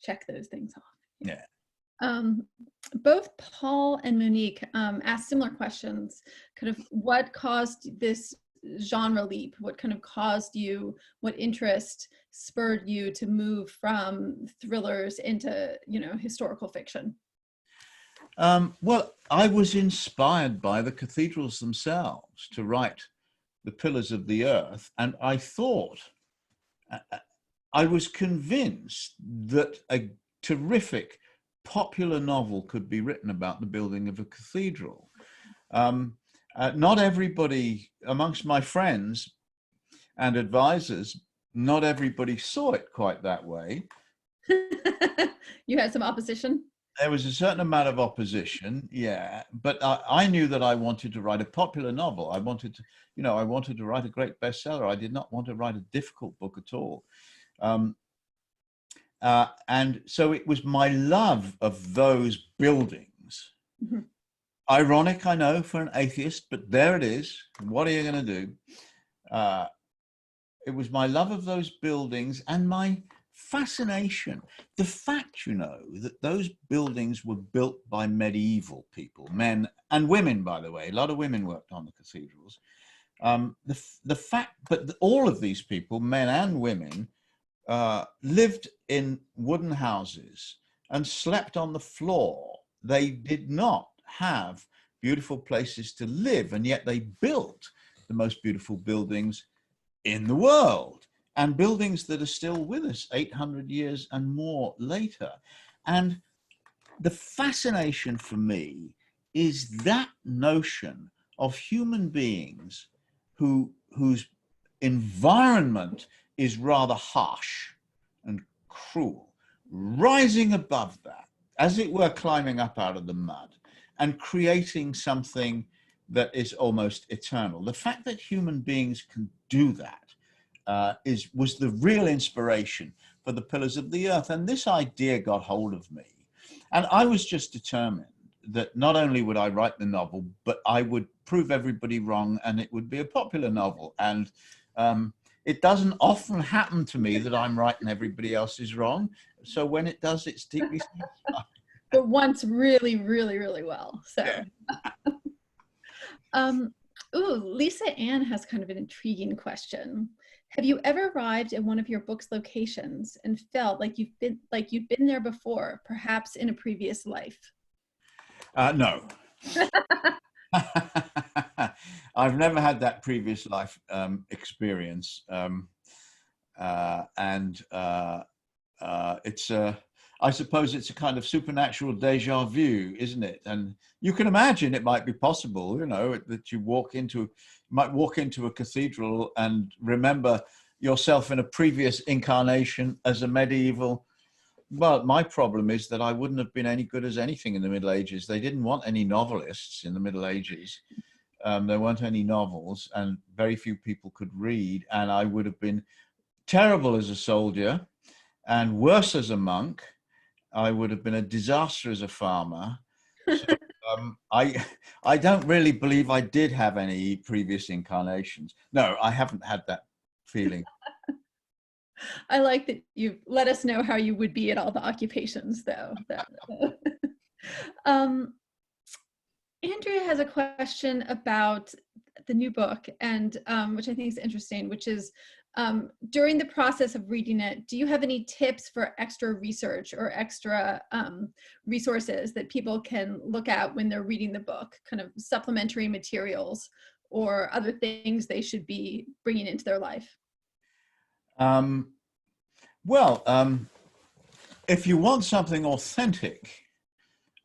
Check those things off. Yeah. Both Paul and Monique asked similar questions. Kind of what caused this genre leap? What kind of caused you, what interest spurred you to move from thrillers into, historical fiction? Well, I was inspired by the cathedrals themselves to write The Pillars of the Earth. And I was convinced that a terrific popular novel could be written about the building of a cathedral. Not everybody amongst my friends and advisors, not everybody saw it quite that way. You had some opposition? There was a certain amount of opposition, yeah, but I knew that I wanted to write a popular novel. I wanted to write a great bestseller. I did not want to write a difficult book at all. And so it was my love of those buildings. Mm-hmm. Ironic, I know, for an atheist, but there it is. What are you going to do? It was my love of those buildings and my fascination. The fact, that those buildings were built by medieval people, men and women, by the way. A lot of women worked on the cathedrals. The fact, but all of these people, men and women, lived in wooden houses and slept on the floor. They did not have beautiful places to live, and yet they built the most beautiful buildings in the world, and buildings that are still with us 800 years and more later. And the fascination for me is that notion of human beings whose environment is rather harsh and cruel, rising above that, as it were, climbing up out of the mud and creating something that is almost eternal. The fact that human beings can do that was the real inspiration for The Pillars of the Earth. And this idea got hold of me. And I was just determined that not only would I write the novel, but I would prove everybody wrong, and it would be a popular novel. And it doesn't often happen to me that I'm right and everybody else is wrong. So when it does, it's deeply satisfying. But once really, really, really well. So, yeah. Lisa Ann has kind of an intriguing question. Have you ever arrived at one of your book's locations and felt like you've been there before, perhaps in a previous life? No. I've never had that previous life experience, I suppose it's a kind of supernatural deja vu, isn't it? And you can imagine it might be possible, that you might walk into a cathedral and remember yourself in a previous incarnation as a medieval. Well, my problem is that I wouldn't have been any good as anything in the Middle Ages. They didn't want any novelists in the Middle Ages. There weren't any novels, and very few people could read. And I would have been terrible as a soldier and worse as a monk. I would have been a disaster as a farmer. So, I don't really believe I did have any previous incarnations. No, I haven't had that feeling. I like that you let us know how you would be at all the occupations, though. Andrea has a question about the new book, and which I think is interesting, which is during the process of reading it, do you have any tips for extra research or extra resources that people can look at when they're reading the book, kind of supplementary materials or other things they should be bringing into their life? Well, if you want something authentic,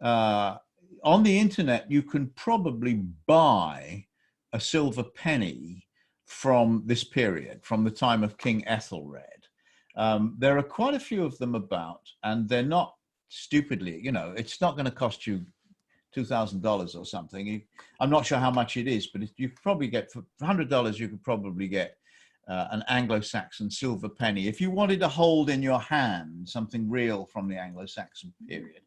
on the internet, you can probably buy a silver penny from this period, from the time of King Ethelred. There are quite a few of them about, and they're not stupidly, you know, it's not going to cost you $2,000 or something. I'm not sure how much it is, but you could probably get, for $100, you could probably get an Anglo-Saxon silver penny if you wanted to hold in your hand something real from the Anglo-Saxon period.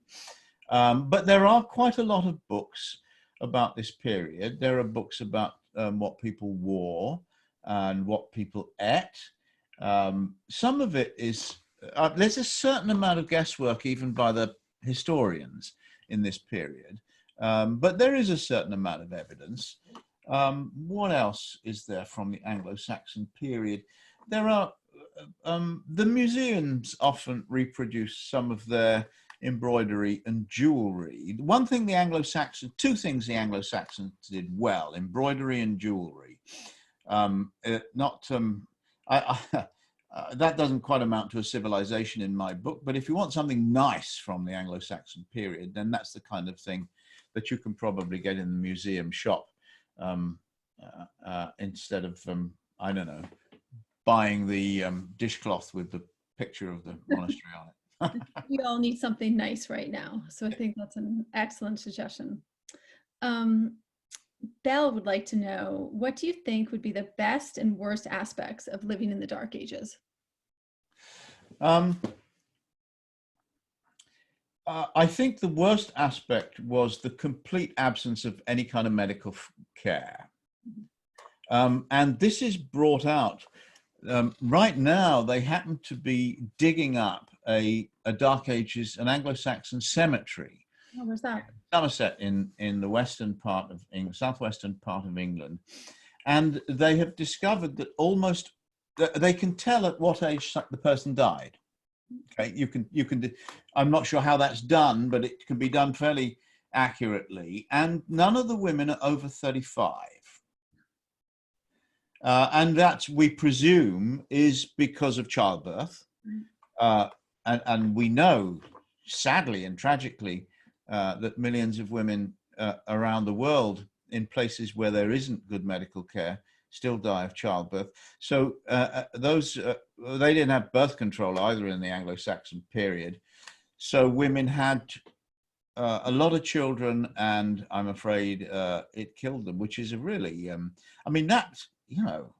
But there are quite a lot of books about this period. There are books about what people wore and what people ate. Some of it is, there's a certain amount of guesswork even by the historians in this period, but there is a certain amount of evidence. What else is there from the Anglo-Saxon period? There are, the museums often reproduce some of their embroidery and jewelry. One thing the Anglo-Saxons, two things the Anglo-Saxons did well, embroidery and jewelry. That doesn't quite amount to a civilization in my book, but if you want something nice from the Anglo-Saxon period, then that's the kind of thing that you can probably get in the museum shop, instead of, I don't know, buying the dishcloth with the picture of the monastery on it. We all need something nice right now, so I think that's an excellent suggestion. Belle would like to know, what do you think would be the best and worst aspects of living in the Dark Ages? I think the worst aspect was the complete absence of any kind of medical care. And this is brought out right now. They happen to be digging up a Dark Ages, an Anglo-Saxon cemetery. Oh, where's that? Somerset in the western part of England, southwestern part of England. And they have discovered that almost, they can tell at what age the person died. Okay, you can, I'm not sure how that's done, but it can be done fairly accurately. And none of the women are over 35. And that, we presume, is because of childbirth. And we know, sadly and tragically, that millions of women around the world in places where there isn't good medical care still die of childbirth. So they didn't have birth control either in the Anglo-Saxon period. So women had a lot of children, and I'm afraid it killed them, which is a really, I mean, that's, you know,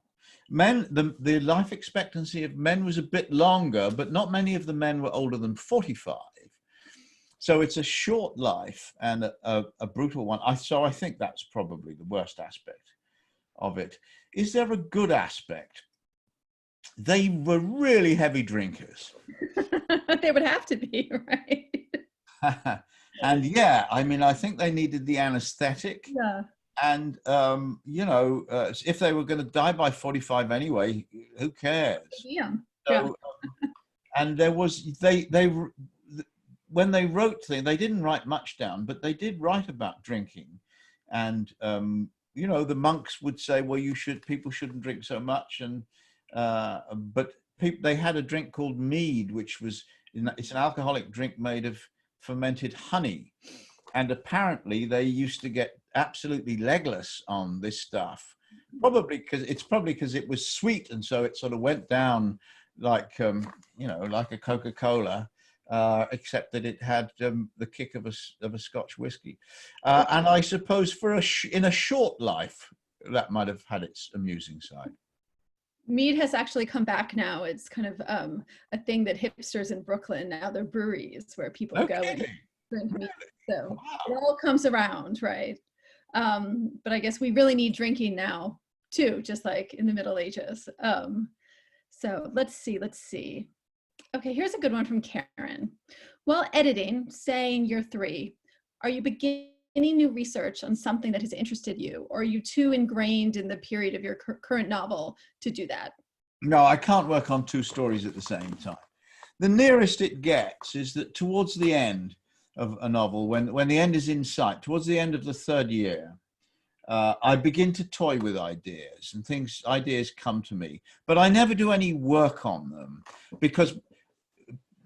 men, the life expectancy of men was a bit longer, but not many of the men were older than 45. So it's a short life and a brutal one. So I think that's probably the worst aspect of it. Is there a good aspect? They were really heavy drinkers. They would have to be, right? And yeah, I mean, I think they needed the anesthetic. Yeah. And, you know, if they were going to die by 45 anyway, who cares? Yeah. So, and there was, when they wrote things, they didn't write much down, but they did write about drinking. And, you know, the monks would say, well, people shouldn't drink so much. And, but they had a drink called mead, which was, it's an alcoholic drink made of fermented honey. And apparently they used to get absolutely legless on this stuff, probably because it was sweet. And so it sort of went down like, you know, like a Coca-Cola, except that it had the kick of a Scotch whiskey. And I suppose in a short life, that might have had its amusing side. Meade has actually come back now. It's kind of a thing that hipsters in Brooklyn, now they're breweries where people go and drink mead. So wow. It all comes around, right? But I guess we really need drinking now too, just like in the Middle Ages. So let's see. Okay, here's a good one from Karen. While editing, say in year 3, are you beginning any new research on something that has interested you, or are you too ingrained in the period of your current novel to do that? No, I can't work on two stories at the same time. The nearest it gets is that towards the end of a novel, when the end is in sight, towards the end of the third year, I begin to toy with ideas, and ideas come to me, but I never do any work on them because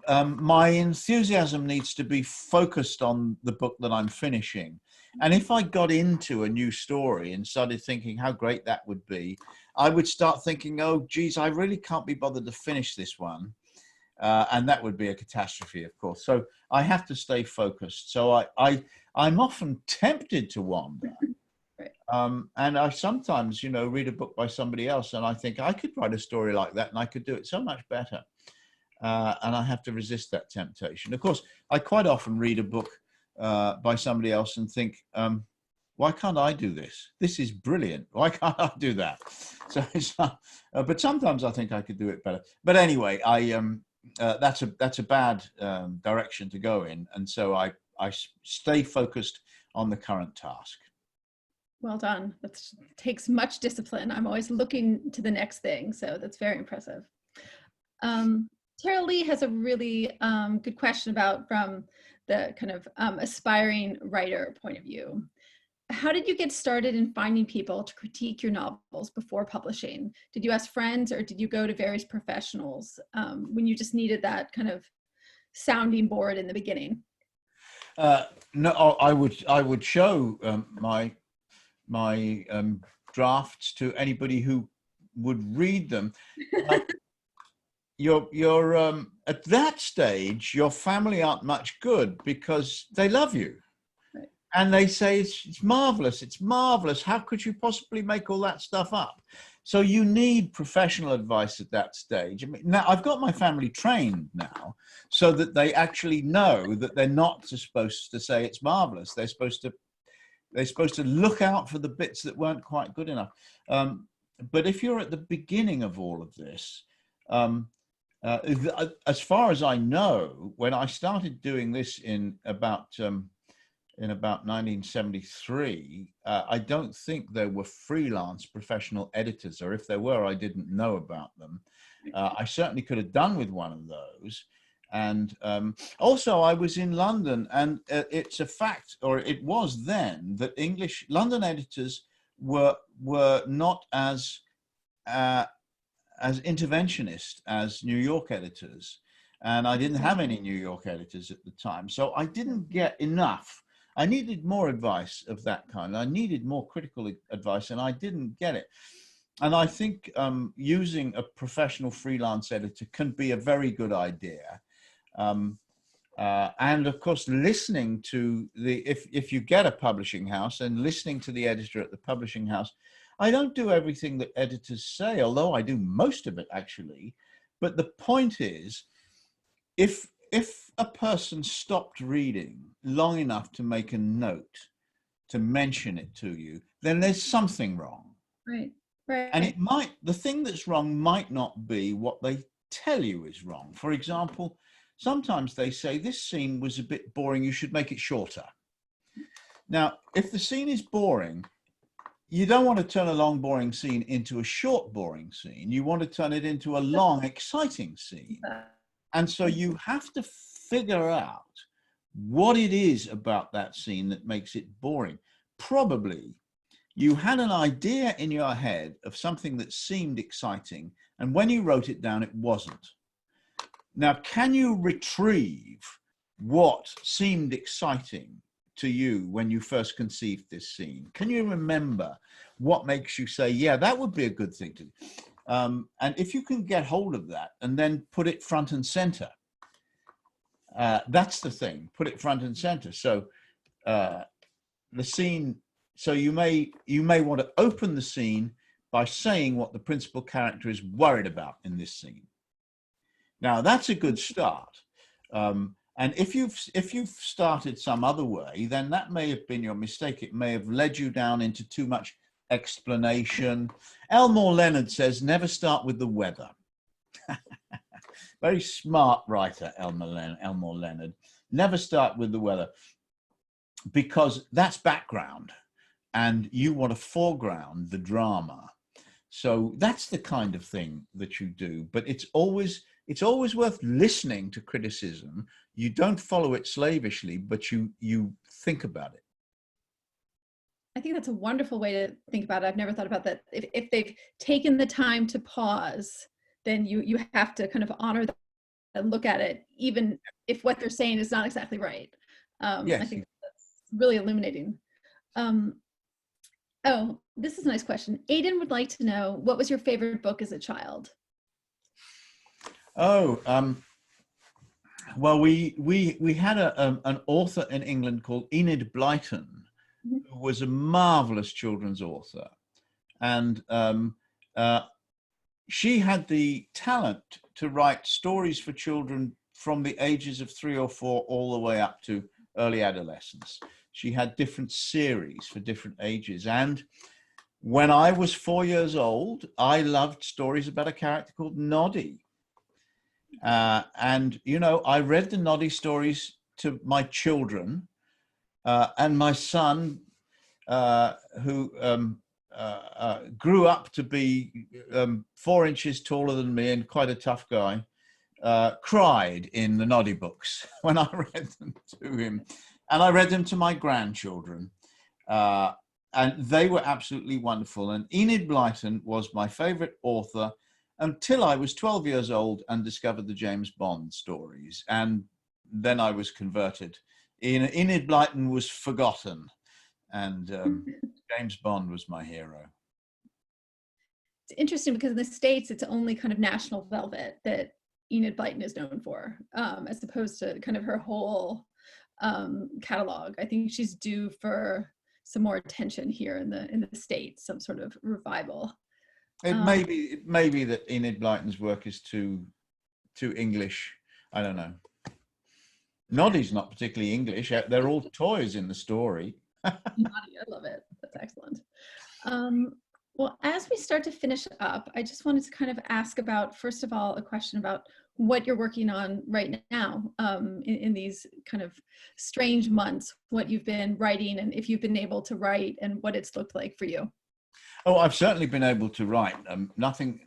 my enthusiasm needs to be focused on the book that I'm finishing. And if I got into a new story and started thinking how great that would be, I would start thinking, oh, geez, I really can't be bothered to finish this one. And that would be a catastrophe, of course. So I have to stay focused. So I'm often tempted to wander. And I sometimes, read a book by somebody else and I think I could write a story like that and I could do it so much better. And I have to resist that temptation. Of course, I quite often read a book by somebody else and think, why can't I do this? This is brilliant. Why can't I do that? So it's not, but sometimes I think I could do it better. But anyway, that's a bad direction to go in. And so I stay focused on the current task. Well done. That takes much discipline. I'm always looking to the next thing. So that's very impressive. Tara Lee has a really good question from the kind of aspiring writer point of view. How did you get started in finding people to critique your novels before publishing? Did you ask friends or did you go to various professionals when you just needed that kind of sounding board in the beginning? No, I would show my drafts to anybody who would read them. You're at that stage, your family aren't much good because they love you. Right. And they say, it's marvelous. It's marvelous. How could you possibly make all that stuff up? So you need professional advice at that stage. I mean, now I've got my family trained now so that they actually know that they're not supposed to say it's marvelous. They're supposed to look out for the bits that weren't quite good enough. But if you're at the beginning of all of this, as far as I know, when I started doing this in about 1973, I don't think there were freelance professional editors, or if there were, I didn't know about them. I certainly could have done with one of those. And also I was in London, and it's a fact, or it was then, that London editors were not as interventionist as New York editors. And I didn't have any New York editors at the time. So I didn't get enough. I needed more advice of that kind. I needed more critical advice, and I didn't get it. And I think using a professional freelance editor can be a very good idea. And of course, listening to if you get a publishing house and listening to the editor at the publishing house, I don't do everything that editors say, although I do most of it actually. But the point is, if a person stopped reading long enough to make a note, to mention it to you, then there's something wrong. Right. And the thing that's wrong might not be what they tell you is wrong. For example, sometimes they say this scene was a bit boring, you should make it shorter. Now, if the scene is boring, you don't want to turn a long, boring scene into a short, boring scene. You want to turn it into a long, exciting scene. And so you have to figure out what it is about that scene that makes it boring. Probably you had an idea in your head of something that seemed exciting, and when you wrote it down, it wasn't. Now, can you retrieve what seemed exciting to you when you first conceived this scene? Can you remember what makes you say, yeah, that would be a good thing to do? And if you can get hold of that and then put it front and center, that's the thing, put it front and center. So the scene, so you may want to open the scene by saying what the principal character is worried about in this scene. Now that's a good start. And if you've started some other way, then that may have been your mistake. It may have led you down into too much explanation. Elmore Leonard says, never start with the weather. Very smart writer, Elmore Leonard. Never start with the weather. because that's background, and you want to foreground the drama. So that's the kind of thing that you do. But it's always worth listening to criticism. You don't follow it slavishly, but you think about it. I think that's a wonderful way to think about it. I've never thought about that. If they've taken the time to pause, then you have to kind of honor that and look at it, even if what they're saying is not exactly right. Yes. I think that's really illuminating. Oh, this is a nice question. Aidan would like to know, what was your favorite book as a child? Oh, well, we had an author in England called Enid Blyton, who was a marvelous children's author, and she had the talent to write stories for children from the ages of 3 or 4 all the way up to early adolescence. She had different series for different ages. And when I was 4 years old, I loved stories about a character called Noddy. And, you know, I read the Noddy stories to my children, and my son, who grew up to be 4 inches taller than me and quite a tough guy, cried in the Noddy books when I read them to him. And I read them to my grandchildren. And they were absolutely wonderful. And Enid Blyton was my favorite author until I was 12 years old and discovered the James Bond stories. And then I was converted. Enid Blyton was forgotten. And James Bond was my hero. It's interesting because in the States, it's only kind of National Velvet that Enid Blyton is known for, as opposed to kind of her whole catalog. I think she's due for some more attention here in the States, some sort of revival. It may be that Enid Blyton's work is too English. I don't know. Noddy's not particularly English. They're all toys in the story. Noddy, I love it. That's excellent. Well, as we start to finish up, I just wanted to kind of ask about, first of all, a question about what you're working on right now in these kind of strange months, what you've been writing and if you've been able to write and what it's looked like for you. Oh, I've certainly been able to write. Nothing,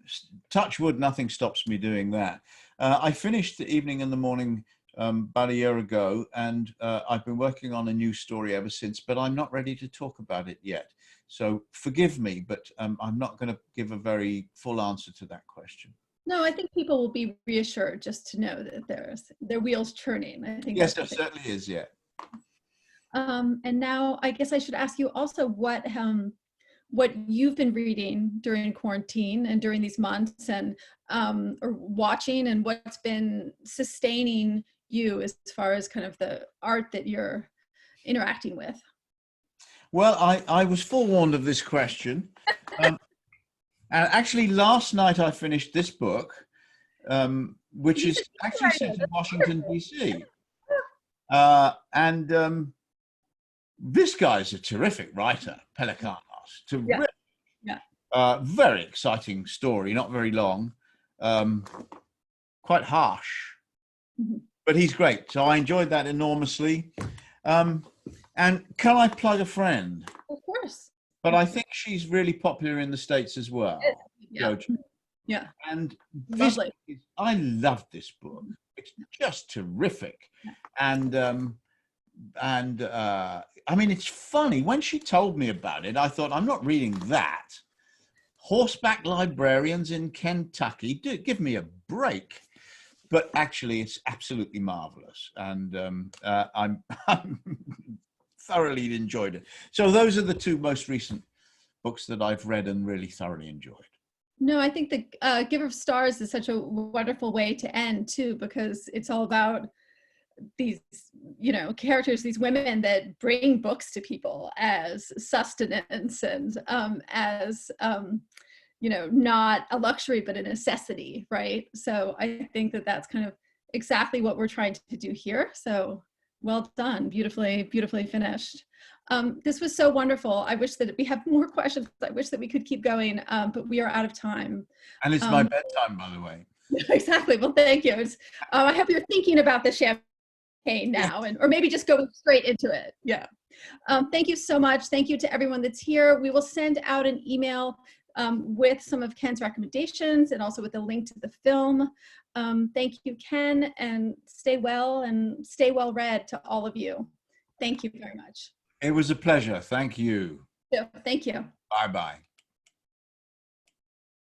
touch wood, nothing stops me doing that. I finished The Evening and the Morning about a year ago, and I've been working on a new story ever since, but I'm not ready to talk about it yet. So forgive me, but I'm not going to give a very full answer to that question. No, I think people will be reassured just to know that their wheels churning. I think yes, there certainly is. Yeah. And now I guess I should ask you also what you've been reading during quarantine and during these months, and or watching, and what's been sustaining you as far as kind of the art that you're interacting with. Well, I was forewarned of this question. And actually, last night I finished this book, which is actually set in Washington, D.C. And this guy's a terrific writer, Pelikanos. Terrific. Yeah. Very exciting story, not very long, quite harsh, but he's great. So I enjoyed that enormously. And can I plug a friend? Of course. But I think she's really popular in the States as well. Yeah. Yeah. And lovely. I love this book. It's just terrific. And I mean, it's funny. When she told me about it, I thought, I'm not reading that. Horseback librarians in Kentucky. Give me a break. But actually, it's absolutely marvelous. And I'm thoroughly enjoyed it. So those are the 2 most recent books that I've read and really thoroughly enjoyed. No, I think the Giver of Stars is such a wonderful way to end too, because it's all about these, you know, characters, these women that bring books to people as sustenance and as, you know, not a luxury, but a necessity, right? So I think that that's kind of exactly what we're trying to do here. So well done, beautifully, beautifully finished. This was so wonderful. I wish that we have more questions. I wish that we could keep going, but we are out of time. And it's my bedtime, by the way. Exactly. Well, thank you. I hope you're thinking about the champagne hey now, or maybe just go straight into it. Yeah. Thank you so much. Thank you to everyone that's here. We will send out an email with some of Ken's recommendations and also with a link to the film. Thank you, Ken, and stay well read to all of you. Thank you very much. It was a pleasure. Thank you. Yeah, thank you. Bye-bye.